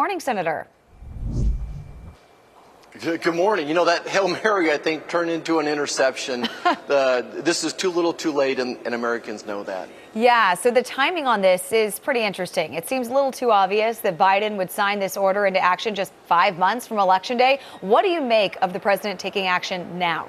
morning, Senator. Good morning. You know, that Hail Mary, I think, turned into an interception. This is too little too late, and Americans know that. Yeah, so the timing on this is pretty interesting. It seems a little too obvious that Biden would sign this order into action just 5 months from Election Day. What do you make of the president taking action now?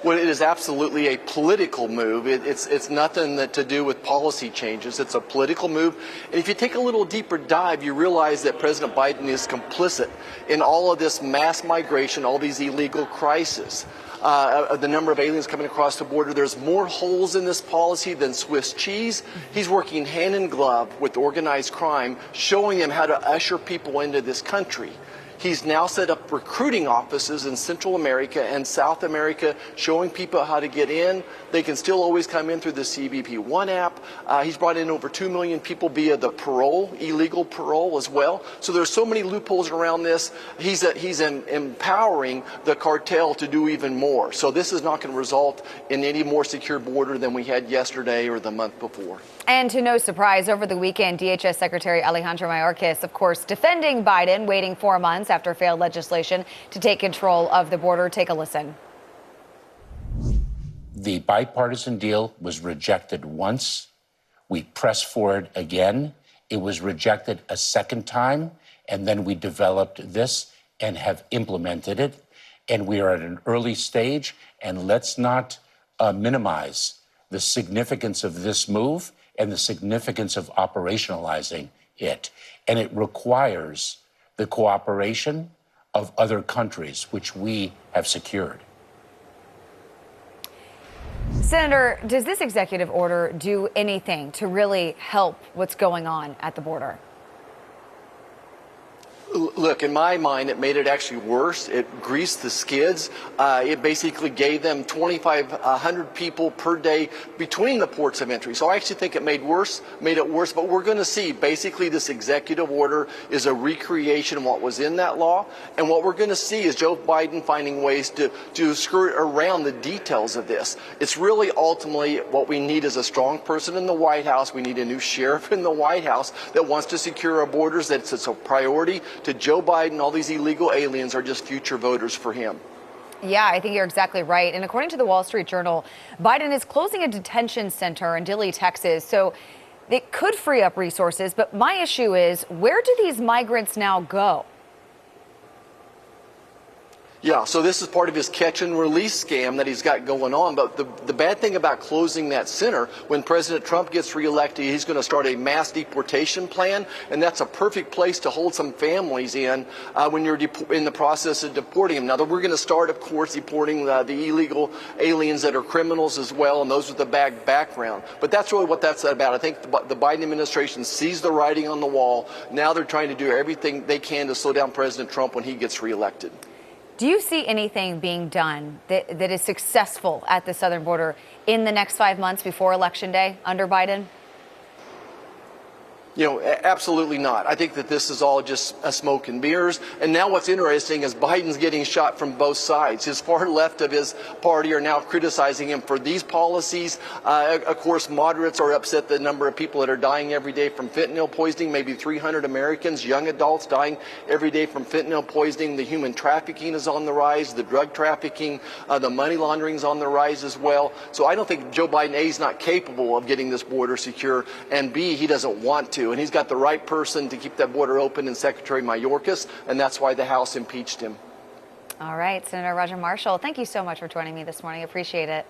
Well, it is absolutely a political move. It's nothing to do with policy changes. It's a political move. And if you take a little deeper dive, you realize that President Biden is complicit in all of this mass migration, all these illegal crises. The number of aliens coming across the border, there's more holes in this policy than Swiss cheese. He's working hand in glove with organized crime, showing them how to usher people into this country. He's now set up recruiting offices in Central America and South America, showing people how to get in. They can still always come in through the CBP One app. He's brought in over 2 million people via the parole, illegal parole as well. So there's so many loopholes around this. He's empowering the cartel to do even more. So this is not going to result in any more secure border than we had yesterday or the month before. And to no surprise, over the weekend, DHS Secretary Alejandro Mayorkas, of course, defending Biden, waiting 4 months after failed legislation to take control of the border. Take a listen. The bipartisan deal was rejected once. We pressed for it again. It was rejected a second time. And then we developed this and have implemented it. And we are at an early stage. And let's not minimize the significance of this move and the significance of operationalizing it. And it requires the cooperation of other countries, which we have secured. Senator, does this executive order do anything to really help what's going on at the border? Look, in my mind, it made it actually worse. It greased the skids. It basically gave them 2,500 people per day between the ports of entry. So I actually think it made it worse, but we're going to see basically this executive order is a recreation of what was in that law. And what we're going to see is Joe Biden finding ways to skirt around the details of this. It's really ultimately what we need is a strong person in the White House. We need a new sheriff in the White House that wants to secure our borders, that it's a priority to Joe Biden. All these illegal aliens are just future voters for him. Yeah, I think you're exactly right. And according to the Wall Street Journal, Biden is closing a detention center in Dilley, Texas. So it could free up resources. But my issue is, where do these migrants now go? Yeah, so this is part of his catch and release scam that he's got going on. But the bad thing about closing that center, when President Trump gets reelected, he's going to start a mass deportation plan. And that's a perfect place to hold some families in when you're in the process of deporting them. Now, we're going to start, of course, deporting the illegal aliens that are criminals as well, and those with a bad background. But that's really what that's about. I think the Biden administration sees the writing on the wall. Now they're trying to do everything they can to slow down President Trump when he gets reelected. Do you see anything being done that is successful at the southern border in the next 5 months before Election Day under Biden? You know, absolutely not. I think that this is all just a smoke and mirrors. And now what's interesting is Biden's getting shot from both sides. His far left of his party are now criticizing him for these policies. Of course, moderates are upset the number of people that are dying every day from fentanyl poisoning, maybe 300 Americans, young adults dying every day from fentanyl poisoning. The human trafficking is on the rise, the drug trafficking, the money laundering is on the rise as well. So I don't think Joe Biden, A, is not capable of getting this border secure, and B, he doesn't want to. And he's got the right person to keep that border open in Secretary Mayorkas, and that's why the House impeached him. All right, Senator Roger Marshall, thank you so much for joining me this morning. Appreciate it.